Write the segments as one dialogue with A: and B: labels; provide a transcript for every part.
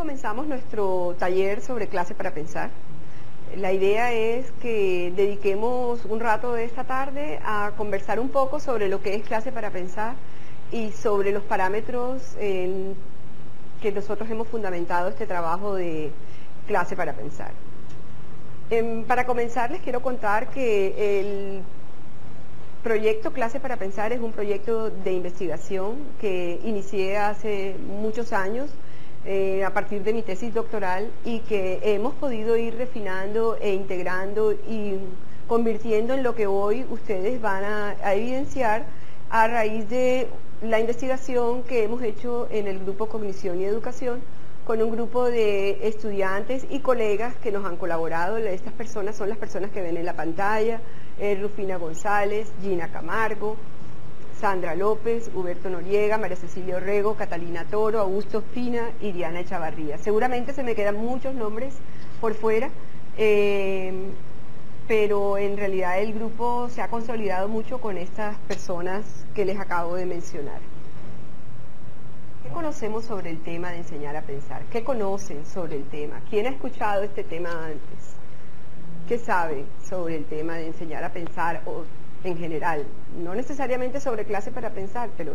A: comenzamos nuestro taller sobre clase para pensar. La idea es que dediquemos un rato de esta tarde a conversar un poco sobre lo que es clase para pensar y sobre los parámetros en que nosotros hemos fundamentado este trabajo de clase para pensar. Para comenzar les quiero contar que el proyecto Clase para Pensar es un proyecto de investigación que inicié hace muchos años a partir de mi tesis doctoral y que hemos podido ir refinando e integrando y convirtiendo en lo que hoy ustedes van a evidenciar a raíz de la investigación que hemos hecho en el grupo Cognición y Educación con un grupo de estudiantes y colegas que nos han colaborado. Estas personas son las personas que ven en la pantalla: Rufina González, Gina Camargo, Sandra López, Huberto Noriega, María Cecilia Orrego, Catalina Toro, Augusto Fina y Diana Echavarría. Seguramente se me quedan muchos nombres por fuera, pero en realidad el grupo se ha consolidado mucho con estas personas que les acabo de mencionar. ¿Qué conocemos sobre el tema de enseñar a pensar? ¿Qué conocen sobre el tema? ¿Quién ha escuchado este tema antes? ¿Qué sabe sobre el tema de enseñar a pensar o en general? No necesariamente sobre clase para pensar, pero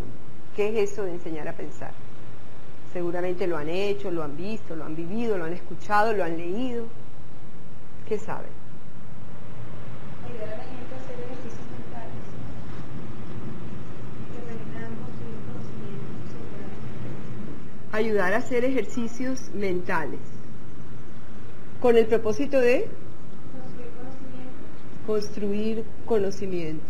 A: ¿qué es eso de enseñar a pensar? Seguramente lo han hecho, lo han visto, lo han vivido, lo han escuchado, lo han leído. ¿Qué saben?
B: Ayudar a la gente a hacer ejercicios mentales que permitan construir conocimientos seguramente.
A: Ayudar a hacer ejercicios mentales. ¿Con el propósito de? Construir conocimiento.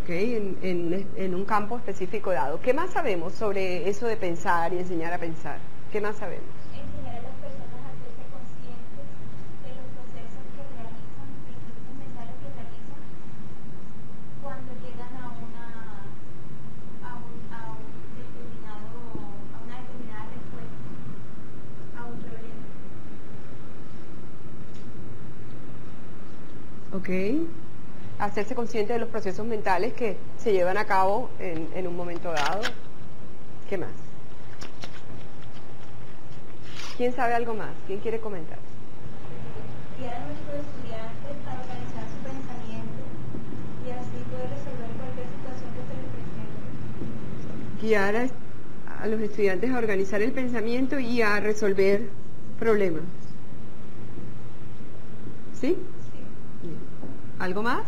A: Ok, en un campo específico dado. ¿Qué más sabemos sobre eso de pensar y enseñar a pensar? ¿Qué más sabemos?
C: Enseñar a las personas a hacerse conscientes de los procesos que realizan, distintos mentales que realizan cuando llegan a una determinada respuesta a un problema.
A: Ok, hacerse consciente de los procesos mentales que se llevan a cabo en un momento dado. ¿Qué más? ¿Quién sabe algo más? ¿Quién quiere comentar?
C: Guiar a nuestros estudiantes a organizar su pensamiento y así poder resolver cualquier situación que se les presente.
A: Guiar a los estudiantes a organizar el pensamiento y a resolver problemas. ¿Sí? Bien. ¿Algo más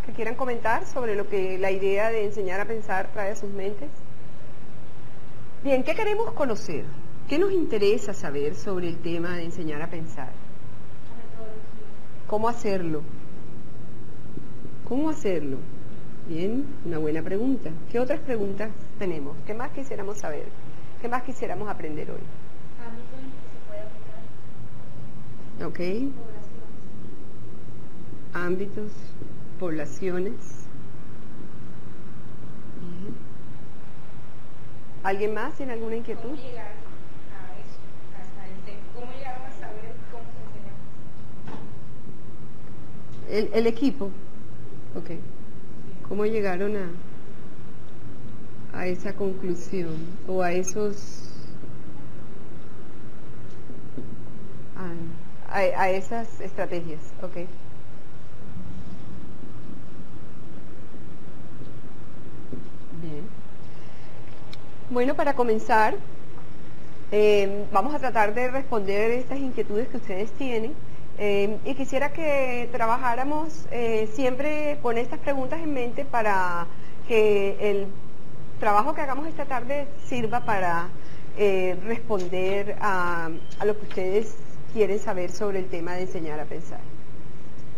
A: que quieran comentar sobre lo que la idea de enseñar a pensar trae a sus mentes? Bien, ¿qué queremos conocer? ¿Qué nos interesa saber sobre el tema de enseñar a pensar? ¿Cómo hacerlo? ¿Cómo hacerlo? Bien, una buena pregunta. ¿Qué otras preguntas tenemos? ¿Qué más quisiéramos saber? ¿Qué más quisiéramos aprender hoy?
C: Ámbitos en que se puede aplicar.
A: Ok. Ámbitos, poblaciones. Bien. ¿Alguien más tiene alguna inquietud?
B: ¿Cómo llegar a eso? Hasta el tema. ¿Cómo llegaron a saber cómo se enseña?
A: El equipo. Ok. ¿Cómo llegaron a esa conclusión o a esos a esas estrategias? Ok. Bien. Bueno, para comenzar, vamos a tratar de responder estas inquietudes que ustedes tienen. Y quisiera que trabajáramos siempre con estas preguntas en mente para que el trabajo que hagamos esta tarde sirva para responder a lo que ustedes quieren saber sobre el tema de enseñar a pensar.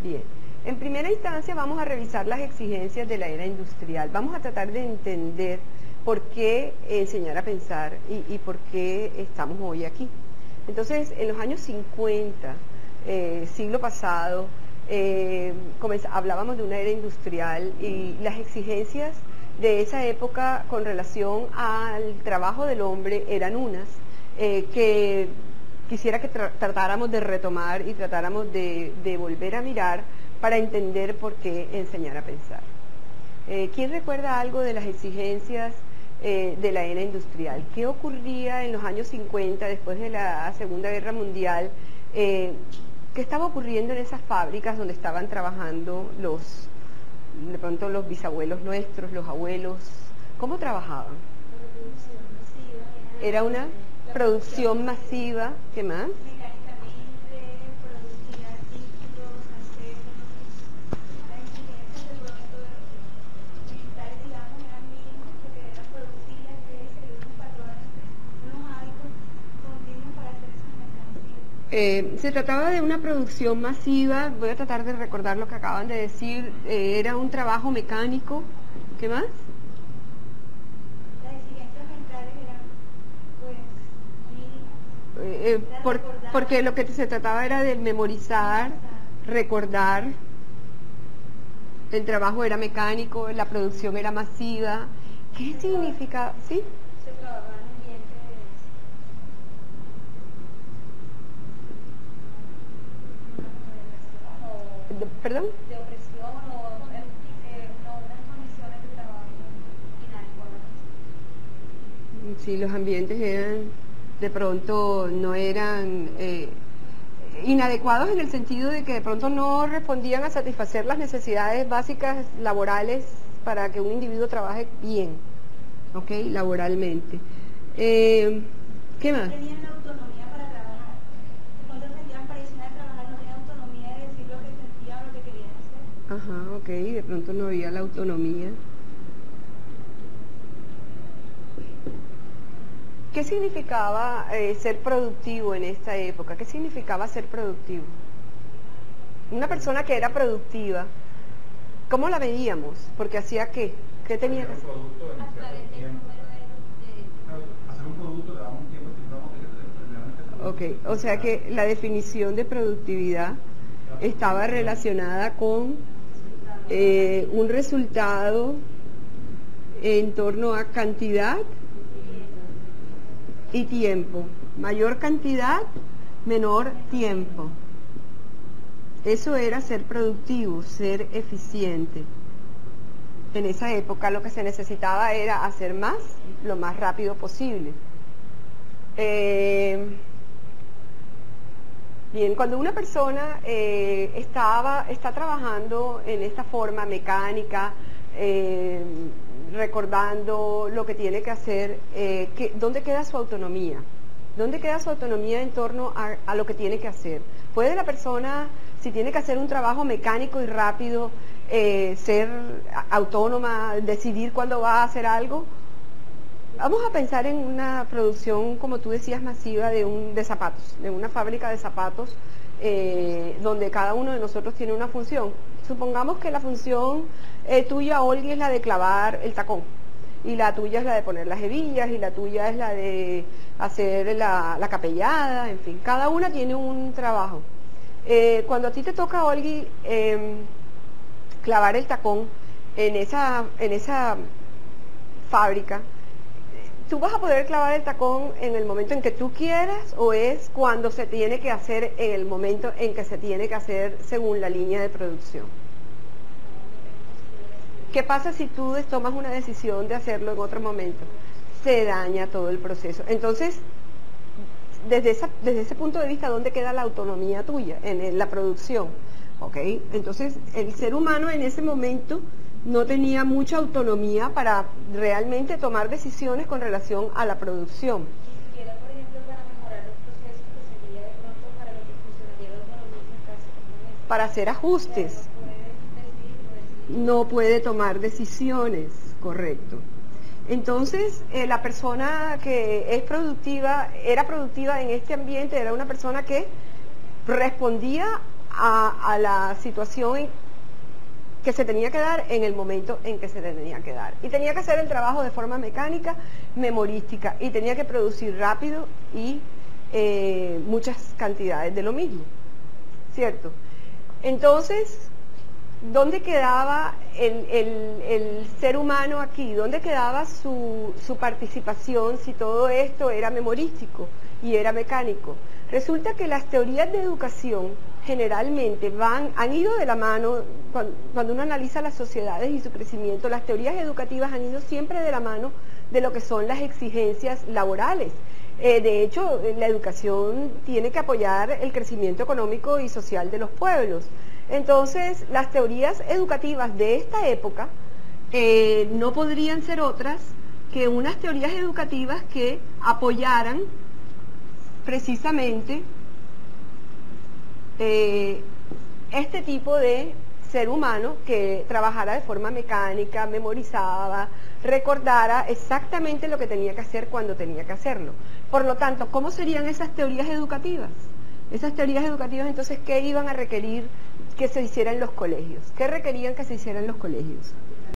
A: Bien, en primera instancia vamos a revisar las exigencias de la era industrial. Vamos a tratar de entender por qué enseñar a pensar y por qué estamos hoy aquí. Entonces, en los años 50, siglo pasado, hablábamos de una era industrial y las exigencias de esa época con relación al trabajo del hombre eran unas que quisiera que tratáramos de retomar y tratáramos de volver a mirar para entender por qué enseñar a pensar. ¿Quién recuerda algo de las exigencias de la era industrial. ¿Qué ocurría en los años 50, después de la Segunda Guerra Mundial? ¿Qué estaba ocurriendo en esas fábricas donde estaban trabajando de pronto los bisabuelos nuestros, los abuelos? ¿Cómo trabajaban? Era una producción masiva. ¿Qué más?
C: Mecánicamente, producía artículos, aceros, las exigencias de pronto militares, digamos, eran mínimas porque eran producidas, que seguir unos patrones, unos hábitos continuos para hacer esas mercancías.
A: Se trataba de una producción masiva. Voy a tratar de recordar lo que acaban de decir. Era un trabajo mecánico. ¿Qué más?
C: Las exigencias mentales eran, pues, mínimas.
A: Porque lo que se trataba era de memorizar, recordar. El trabajo era mecánico, la producción era masiva. ¿Qué significa? ¿Sí?
C: Se trabajaba en ambientes
A: ¿Perdón?
C: de opresión o no unas condiciones de trabajo inadecuadas.
A: Sí, los ambientes eran, de pronto no eran inadecuados en el sentido de que de pronto no respondían a satisfacer las necesidades básicas laborales para que un individuo trabaje bien, ¿ok? Laboralmente. ¿Qué más?
C: No tenían la autonomía para trabajar. Cuando sentían presión de trabajar, no tenían autonomía de decir lo que sentían o lo que querían hacer.
A: Ajá, ok, de pronto no había la autonomía. ¿Qué significaba ser productivo en esta época? ¿Qué significaba ser productivo? Una persona que era productiva, ¿cómo la veíamos? Porque hacía ¿qué? ¿Qué tenía que hacer?
C: A través del número de
D: Hacer un producto le daba un tiempo
A: Ok, o sea que la definición de productividad estaba relacionada con un resultado en torno a cantidad y tiempo. Mayor cantidad, menor tiempo. Eso era ser productivo, ser eficiente. En esa época lo que se necesitaba era hacer más, lo más rápido posible. Bien, cuando una persona está trabajando en esta forma mecánica, recordando lo que tiene que hacer, ¿dónde queda su autonomía? ¿Dónde queda su autonomía en torno a lo que tiene que hacer? ¿Puede la persona, si tiene que hacer un trabajo mecánico y rápido, ser autónoma, decidir cuándo va a hacer algo? Vamos a pensar en una producción, como tú decías, masiva de zapatos, de una fábrica de zapatos, donde cada uno de nosotros tiene una función. Supongamos que la función tuya, Olga, es la de clavar el tacón, y la tuya es la de poner las hebillas, y la tuya es la de hacer la capellada, en fin, cada una tiene un trabajo. Cuando a ti te toca, Olga, clavar el tacón en esa fábrica, ¿tú vas a poder clavar el tacón en el momento en que tú quieras o es cuando se tiene que hacer en el momento en que se tiene que hacer según la línea de producción? ¿Qué pasa si tú tomas una decisión de hacerlo en otro momento? Se daña todo el proceso. Entonces, desde ese punto de vista, ¿dónde queda la autonomía tuya? En la producción. ¿Ok? Entonces, el ser humano en ese momento no tenía mucha autonomía para realmente tomar decisiones con relación a la producción.
C: Ni siquiera, por ejemplo, para mejorar los procesos, que sería de pronto para lo que funcionaría la autonomía casi como es.
A: Para hacer ajustes. No puede tomar decisiones, correcto. Entonces, la persona que es productiva, era productiva en este ambiente, era una persona que respondía a la situación que se tenía que dar en el momento en que se tenía que dar. Y tenía que hacer el trabajo de forma mecánica, memorística, y tenía que producir rápido y muchas cantidades de lo mismo, ¿cierto? Entonces, ¿dónde quedaba el ser humano aquí? ¿Dónde quedaba su participación si todo esto era memorístico y era mecánico? Resulta que las teorías de educación generalmente han ido de la mano, cuando uno analiza las sociedades y su crecimiento, las teorías educativas han ido siempre de la mano de lo que son las exigencias laborales. De hecho, la educación tiene que apoyar el crecimiento económico y social de los pueblos. Entonces, las teorías educativas de esta época no podrían ser otras que unas teorías educativas que apoyaran precisamente este tipo de ser humano que trabajara de forma mecánica, memorizaba, recordara exactamente lo que tenía que hacer cuando tenía que hacerlo. Por lo tanto, ¿cómo serían esas teorías educativas? Esas teorías educativas, entonces, ¿qué iban a requerir que se hiciera en los colegios? ¿Qué requerían que se hiciera en los colegios?